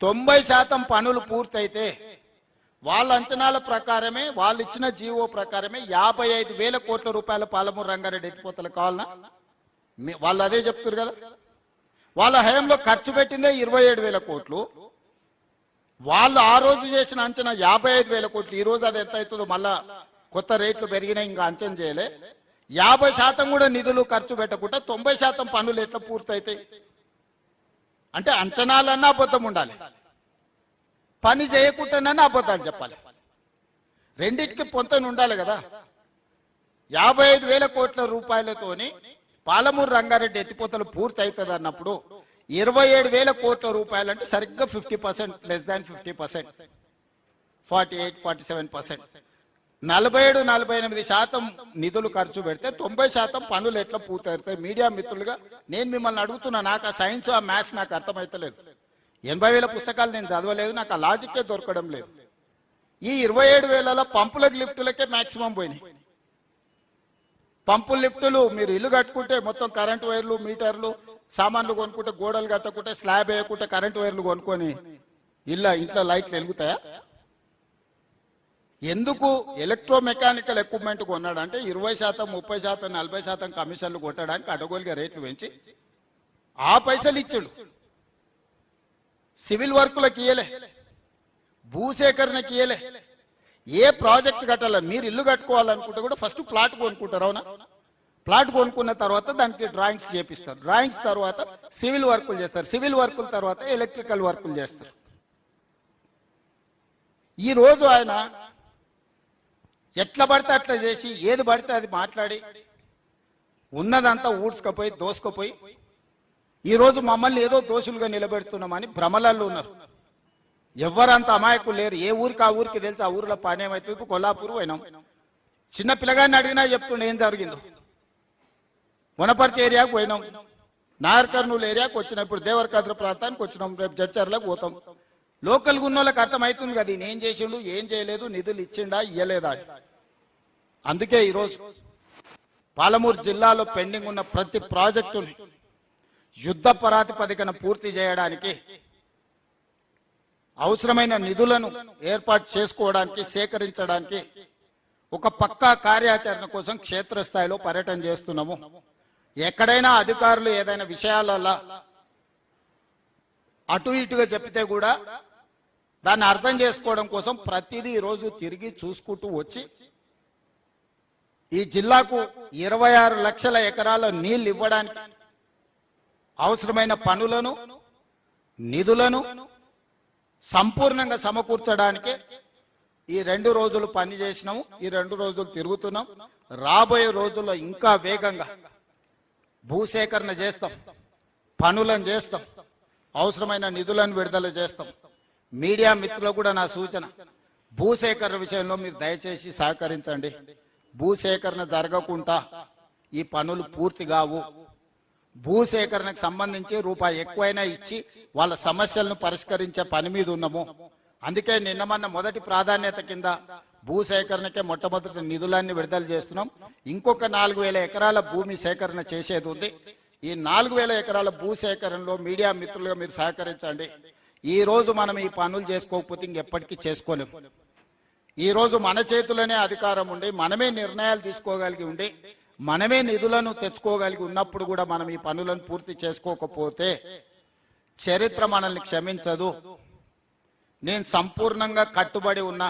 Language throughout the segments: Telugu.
90% పనులు పూర్తయితే వాళ్ళ అంచనాల ప్రకారమే వాళ్ళు ఇచ్చిన జీవో ప్రకారమే 55,000 కోట్ల రూపాయల పాలమూరు రంగారెడ్డి ఎత్తిపోతలు కావాలన్నా వాళ్ళు అదే చెప్తారు కదా. వాళ్ళ హయాంలో ఖర్చు పెట్టిందే 27,000 కోట్లు. వాళ్ళు ఆ రోజు చేసిన అంచనా 55,000 కోట్లు. ఈ రోజు అది ఎంత అవుతుందో మళ్ళా కొత్త రేట్లు పెరిగినా ఇంకా అంచనా చేయలే. 50% కూడా నిధులు ఖర్చు పెట్టకుండా 90% పనులు ఎట్లా పూర్తయితాయి? అంటే అంచనాలన్నా అబద్ధం ఉండాలి, పని చేయకుండానన్నా అబద్ధాలు చెప్పాలి. రెండింటికి పొంతన ఉండాలి కదా. 55,000 కోట్ల రూపాయలతోని పాలమూరు రంగారెడ్డి ఎత్తిపోతలు పూర్తి అవుతుంది అన్నప్పుడు 27,000 కోట్ల రూపాయలు అంటే సరిగ్గా 50%, లెస్ దాన్ 50%, 48-47%, 47-48% నిధులు ఖర్చు పెడితే 90% పనులు ఎట్లా పూర్తవుతాయి? మీడియా మిత్రులుగా నేను మిమ్మల్ని అడుగుతున్నా. నాకు ఆ సైన్స్ ఆ మ్యాథ్స్ నాకు అర్థమైతలేదు. 80,000 పుస్తకాలు నేను చదవలేదు, నాకు ఆ లాజిక్కే దొరకడం లేదు. ఈ 27,000 పంపులకు లిఫ్టులకే మాక్సిమం పోయినాయి. పంపులు లిఫ్టులు మీరు ఇల్లు కట్టుకుంటే మొత్తం కరెంటు వైర్లు, మీటర్లు, సామాన్లు కొనుక్కుంటే, గోడలు కట్టకుంటే, స్లాబ్ వేయకుంటే కరెంటు వైర్లు కొనుక్కొని ఇంట్లో లైట్లు వెలుగుతాయా? ఎందుకు ఎలక్ట్రో మెకానికల్ ఎక్విప్మెంట్ కొన్నాడంటే 20%, 30%, 40% కమిషన్లు కొట్టడానికి అడగోలుగా రేట్లు పెంచి ఆ పైసలు ఇచ్చాడు. సివిల్ వర్కులకు ఇయ్యలే, భూసేకరణకి ఇయ్యలే. ఏ ప్రాజెక్ట్ కట్టాలని మీరు ఇల్లు కట్టుకోవాలనుకుంటే కూడా ఫస్ట్ ప్లాట్ కొనుక్కుంటారు. అవునా? ప్లాట్ కొనుక్కున్న తర్వాత దానికి డ్రాయింగ్స్ చేపిస్తారు. డ్రాయింగ్స్ తర్వాత సివిల్ వర్కులు చేస్తారు. సివిల్ వర్కుల తర్వాత ఎలక్ట్రికల్ వర్కులు చేస్తారు. ఈ రోజు ఆయన ఎట్లా పడితే అట్లా చేసి ఏది పడితే అది మాట్లాడి ఉన్నదంతా ఊడ్చుకపోయి దోసుకపోయి ఈరోజు మమ్మల్ని ఏదో దోషులుగా నిలబెడుతున్నామని భ్రమలలో ఉన్నారు. ఎవరంత అమాయకులు లేరు. ఏ ఊరికి ఆ ఊరికి తెలిసి ఆ ఊరిలో పని ఏమైతే. ఇప్పుడు కొల్లాపూర్ పోయినాం, చిన్న పిల్లగాన్ని అడిగినా చెప్తుండే ఏం జరిగిందో. వనపర్తి ఏరియాకు పోయినాం, నాగర్ కర్నూలు ఏరియాకు వచ్చినాం, ఇప్పుడు దేవరకద్ర ప్రాంతానికి వచ్చినాం, రేపు జడ్చర్లకు పోతాం. లోకల్ ఉన్నోళ్ళకి అర్థమవుతుంది కదా ఈయన ఏం చేసిండు, ఏం చేయలేదు, నిధులు ఇచ్చిండా ఇయ్యలేదా. అందుకే ఈరోజు పాలమూరు జిల్లాలో పెండింగ్ ఉన్న ప్రతి ప్రాజెక్టుని యుద్ధ ప్రాతిపదికన పూర్తి చేయడానికి అవసరమైన నిధులను ఏర్పాటు చేసుకోవడానికి, సేకరించడానికి ఒక పక్కా కార్యాచరణ కోసం క్షేత్రస్థాయిలో పర్యటన చేస్తున్నాము. ఎక్కడైనా అధికారులు ఏదైనా విషయాలలో అటు ఇటుగా చెప్తే కూడా దాన్ని అర్థం చేసుకోవడం కోసం ప్రతిదీ ఈరోజు తిరిగి చూసుకుంటూ వచ్చి ఈ జిల్లాకు 26 లక్షల ఎకరాల నీళ్లు ఇవ్వడానికి అవసరమైన పనులను, నిధులను సంపూర్ణంగా సమకూర్చడానికి ఈ 2 రోజులు పని చేసినాము. ఈ 2 రోజులు తిరుగుతున్నాం. రాబోయే రోజుల్లో ఇంకా వేగంగా భూసేకరణ చేస్తాం, పనులను చేస్తాం, అవసరమైన నిధులను విడుదల చేస్తాం. మీడియా మిత్రులకు కూడా నా సూచన, భూసేకరణ విషయంలో మీరు దయచేసి సహకరించండి. భూసేకరణ జరగకుండా ఈ పనులు పూర్తి కావు. భూసేకరణకు సంబంధించి రూపాయి ఎక్కువైనా ఇచ్చి వాళ్ళ సమస్యలను పరిష్కరించే పని మీద ఉన్నాము. అందుకే నిన్న మొదటి ప్రాధాన్యత కింద భూసేకరణకే మొట్టమొదటి నిధులన్నీ విడుదల చేస్తున్నాం. ఇంకొక 4,000 ఎకరాల భూమి సేకరణ చేసేది ఉంది. ఈ 4,000 ఎకరాల భూసేకరణలో మీడియా మిత్రులుగా మీరు సహకరించండి. ఈ రోజు మనం ఈ పనులు చేసుకోకపోతే ఇంకెప్పటికీ చేసుకోలేము. ఈ రోజు మన చేతులనే అధికారం ఉండి, మనమే నిర్ణయాలు తీసుకోగలిగి ఉండి, మనమే నిధులను తెచ్చుకోగలిగి ఉన్నప్పుడు కూడా మనం ఈ పనులను పూర్తి చేసుకోకపోతే చరిత్ర మనల్ని క్షమించదు. నేను సంపూర్ణంగా కట్టుబడి ఉన్నా.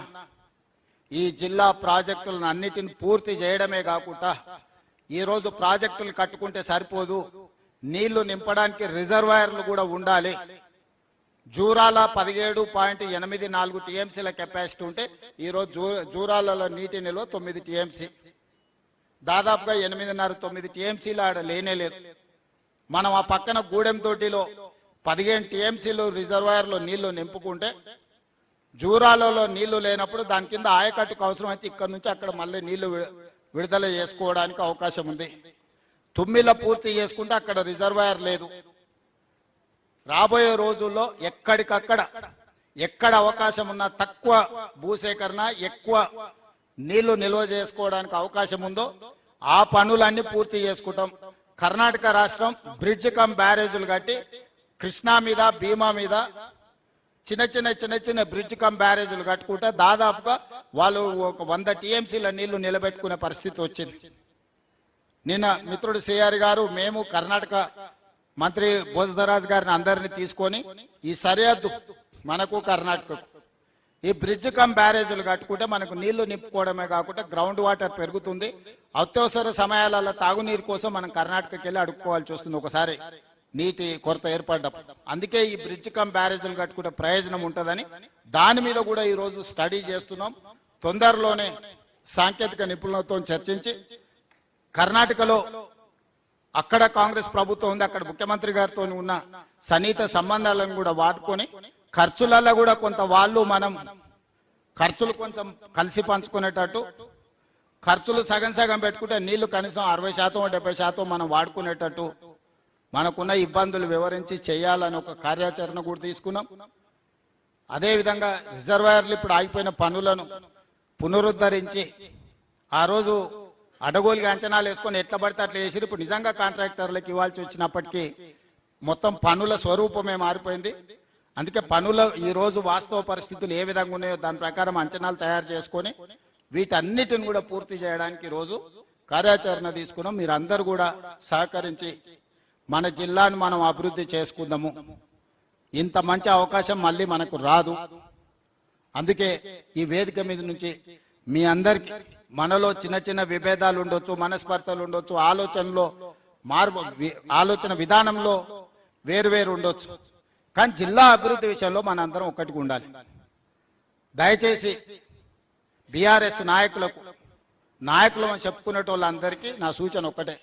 ఈ జిల్లా ప్రాజెక్టులను అన్నిటిని పూర్తి చేయడమే కాకుండా ఈరోజు ప్రాజెక్టులు కట్టుకుంటే సరిపోదు, నీళ్లు నింపడానికి రిజర్వాయర్లు కూడా ఉండాలి. జూరాల 17.84 టీఎంసీల కెపాసిటీ ఉంటే ఈరోజు జూరాలలో నీటి నిల్వ 9 టీఎంసీ, దాదాపుగా 8.5-9 టీఎంసీలు ఆడ లేనే లేదు. మనం ఆ పక్కన గూడెం తోటిలో 15 టీఎంసీలు రిజర్వాయర్లో నీళ్లు నింపుకుంటే జూరాలలో నీళ్లు లేనప్పుడు దాని కింద ఆయకట్టుకు అవసరమైతే ఇక్కడ నుంచి అక్కడ మళ్ళీ నీళ్లు విడుదల చేసుకోవడానికి అవకాశం ఉంది. తుమ్మిల పూర్తి చేసుకుంటే అక్కడ రిజర్వాయర్ లేదు. రాబోయే రోజుల్లో ఎక్కడికక్కడ ఎక్కడ అవకాశం ఉన్నా తక్కువ భూసేకరణ, ఎక్కువ నీళ్లు నిల్వ చేసుకోవడానికి అవకాశం ఉందో ఆ పనులన్నీ పూర్తి చేసుకుంటాం. కర్ణాటక రాష్ట్రం బ్రిడ్జ్ కమ్ బ్యారేజీలు కట్టి కృష్ణా మీద, భీమా మీద చిన్న చిన్న బ్రిడ్జ్ కమ్ బ్యారేజీలు కట్టుకుంటే దాదాపుగా వాళ్ళు ఒక 100 టీఎంసీల నీళ్లు నిలబెట్టుకునే పరిస్థితి వచ్చింది. నిన్న మిత్రుడు సిఆర్ గారు మేము కర్ణాటక మంత్రి భోజరాజ్ గారిని అందరినీ తీసుకొని ఈ సరిహద్దు మనకు కర్ణాటకకు ఈ బ్రిడ్జ్ కమ్ బ్యారేజీలు కట్టుకుంటే మనకు నీళ్లు నింపుకోవడమే కాకుండా గ్రౌండ్ వాటర్ పెరుగుతుంది. అత్యవసర సమయాలలో తాగునీరు కోసం మనం కర్ణాటకకి వెళ్ళి అడుక్కోవాల్సి వస్తుంది ఒకసారి నీటి కొరత ఏర్పడ్డప్పుడు. అందుకే ఈ బ్రిడ్జ్ కమ్ బ్యారేజీలు కట్టుకుంటే ప్రయోజనం ఉంటుందని దాని మీద కూడా ఈ రోజు స్టడీ చేస్తున్నాం. తొందరలోనే సాంకేతిక నిపుణులతో చర్చించి కర్ణాటకలో అక్కడ కాంగ్రెస్ ప్రభుత్వం ఉంది, అక్కడ ముఖ్యమంత్రి గారితో ఉన్న సన్నిహిత సంబంధాలను కూడా వాడుకొని ఖర్చులలో కూడా కొంత వాళ్ళు మనం ఖర్చులు కొంచెం కలిసి పంచుకునేటట్టు, ఖర్చులు సగం సగం పెట్టుకుంటే నీళ్లు కనీసం 60% 70% మనం వాడుకునేటట్టు మనకున్న ఇబ్బందులు వివరించి చేయాలని ఒక కార్యాచరణ కూడా తీసుకున్నాం. అదేవిధంగా రిజర్వాయర్లు ఇప్పుడు ఆగిపోయిన పనులను పునరుద్ధరించి ఆ రోజు అడగోలుగా అంచనాలు వేసుకొని ఎట్లా పడితే అట్లా వేసి ఇప్పుడు నిజంగా కాంట్రాక్టర్లకు ఇవ్వాల్సి వచ్చినప్పటికీ మొత్తం పనుల స్వరూపమే మారిపోయింది. అందుకే పనుల ఈ రోజు వాస్తవ పరిస్థితులు ఏ విధంగా ఉన్నాయో దాని ప్రకారం అంచనాలు తయారు చేసుకొని వీటన్నిటిని కూడా పూర్తి చేయడానికి రోజు కార్యాచరణ తీసుకున్నాం. మీరందరూ కూడా సహకరించి మన జిల్లాను మనం అభివృద్ధి చేసుకుందాము. ఇంత మంచి అవకాశం మళ్ళీ మనకు రాదు. అందుకే ఈ వేదిక మీద నుంచి మీ అందరికి మనలో చిన్న చిన్న విభేదాలు ఉండొచ్చు, మనస్పర్ధలు ఉండొచ్చు, ఆలోచన విధానంలో వేరు ఉండొచ్చు, కానీ జిల్లా అభివృద్ధి విషయంలో మనందరం ఒక్కటిగా ఉండాలి. దయచేసి బీఆర్ఎస్ నాయకులు చెప్పుకునే వాళ్ళందరికీ నా సూచన ఒక్కటే,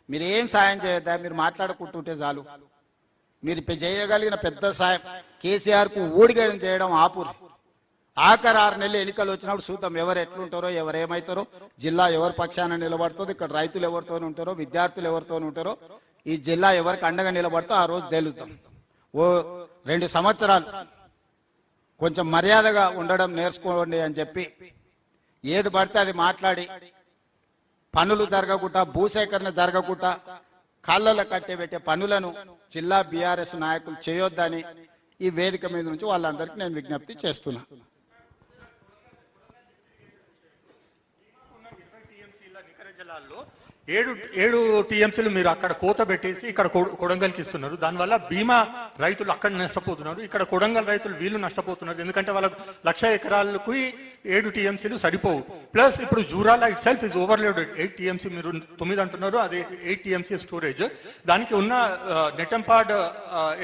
మీరు ఏం సాయం చేయొద్దా, మీరు మాట్లాడుకుంటుంటే చాలు. మీరు చేయగలిగిన పెద్ద సాయం కేసీఆర్ కు ఊడిగడం చేయడం ఆపురు. ఆఖరి 6 నెలలు ఎన్నికలు వచ్చినప్పుడు చూద్దాం ఎవరు ఎట్లుంటారో, ఎవరు ఏమవుతారో, జిల్లా ఎవరి పక్షాన నిలబడుతుందో, ఇక్కడ రైతులు ఎవరితో ఉంటారో, విద్యార్థులు ఎవరితో ఉంటారో, ఈ జిల్లా ఎవరికి అండగా నిలబడుతో ఆ రోజు తేలుద్దాం. ఓ 2 సంవత్సరాలు కొంచెం మర్యాదగా ఉండడం నేర్చుకోండి అని చెప్పి ఏది పడితే అది మాట్లాడి పనులు జరగకుండా, భూసేకరణ జరగకుండా కాళ్ళలో కట్టేబెట్టే పనులను జిల్లా బీఆర్ఎస్ నాయకులు చేయొద్దని ఈ వేదిక మీద నుంచి వాళ్ళందరికీ నేను విజ్ఞప్తి చేస్తున్నా. ఏడు టీఎంసీలు మీరు అక్కడ కోత పెట్టేసి ఇక్కడ కొడంగల్కి ఇస్తున్నారు. దానివల్ల బీమా రైతులు అక్కడ నష్టపోతున్నారు, ఇక్కడ కొడంగల్ రైతులు వీళ్ళు నష్టపోతున్నారు. ఎందుకంటే వాళ్ళకు 1,00,000 ఎకరాలకు 7 టీఎంసీలు సరిపోవు. ప్లస్ ఇప్పుడు Jurala it self is overloaded. 8 TMC మీరు 9 అంటున్నారు, అది 8 టీఎంసీ స్టోరేజ్. దానికి ఉన్న నెటంపాడ్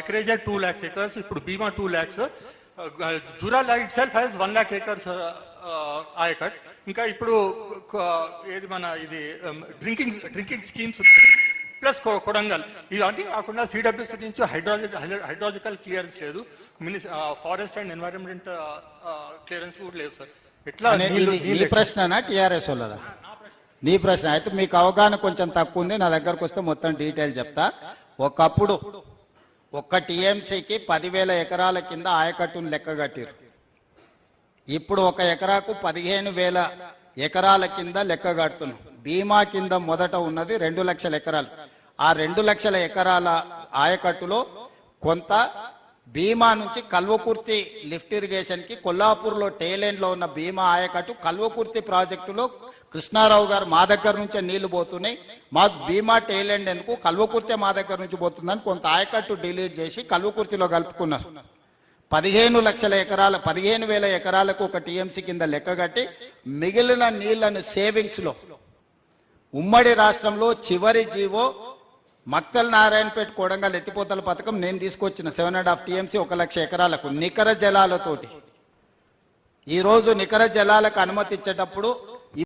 ఎకరేజ్ 2 lakhs acres, ఇప్పుడు బీమా 2 lakhs. Jurala it self has 1 lakh acres ayacut. ఇంకా ఇప్పుడు ఏది మన ఇది డ్రింకింగ్ స్కీమ్స్ ప్లస్ కొడంగల్ ఇలాంటి కాకుండా సిడబ్ల్యూసీ నుంచి హైడ్రాలజికల్ క్లియరెన్స్ లేదు, ఫారెస్ట్ అండ్ ఎన్వైరన్మెంట్ క్లియరెన్స్ కూడా లేదు సార్. ఎట్లా నీ ప్రశ్న టిఆర్ఎస్ వాళ్ళదా? నీ ప్రశ్న అయితే మీకు అవగాహన కొంచెం తక్కువ ఉంది. నా దగ్గరకు వస్తే మొత్తం డీటెయిల్ చెప్తా. ఒకప్పుడు 1 టీఎంసీకి 10,000 ఎకరాల కింద ఆయకట్టును లెక్క కట్టిరు. ఇప్పుడు 1 ఎకరాకు 15,000 ఎకరాల కింద లెక్క కడుతున్నాం. బీమా కింద మొదట ఉన్నది 2 లక్షల ఎకరాలు. ఆ 2 లక్షల ఎకరాల ఆయకట్టులో కొంత బీమా నుంచి కల్వకుర్తి లిఫ్ట్ ఇరిగేషన్ కి కొల్లాపూర్లో టేలెండ్ లో ఉన్న బీమా ఆయకట్టు కల్వకుర్తి ప్రాజెక్టులో కృష్ణారావు గారు మా దగ్గర నుంచే నీళ్లు పోతున్నాయి, మాకు బీమా టేలెండ్ ఎందుకు, కల్వకుర్తి మా దగ్గర నుంచి పోతుందని కొంత ఆయకట్టు డిలీట్ చేసి కల్వకుర్తిలో కలుపుకున్నారు. 15,000 ఎకరాలకు 1 టీఎంసీ కింద లెక్క కట్టి మిగిలిన నీళ్లను సేవింగ్స్ లో ఉమ్మడి రాష్ట్రంలో చివరి జీవో మక్తల్ నారాయణపేట కొడంగల్ ఎత్తిపోతల పథకం నేను తీసుకొచ్చిన 7.5 టీఎంసీ 1,00,000 ఎకరాలకు నికర జలాలతోటి. ఈ రోజు నికర జలాలకు అనుమతి ఇచ్చేటప్పుడు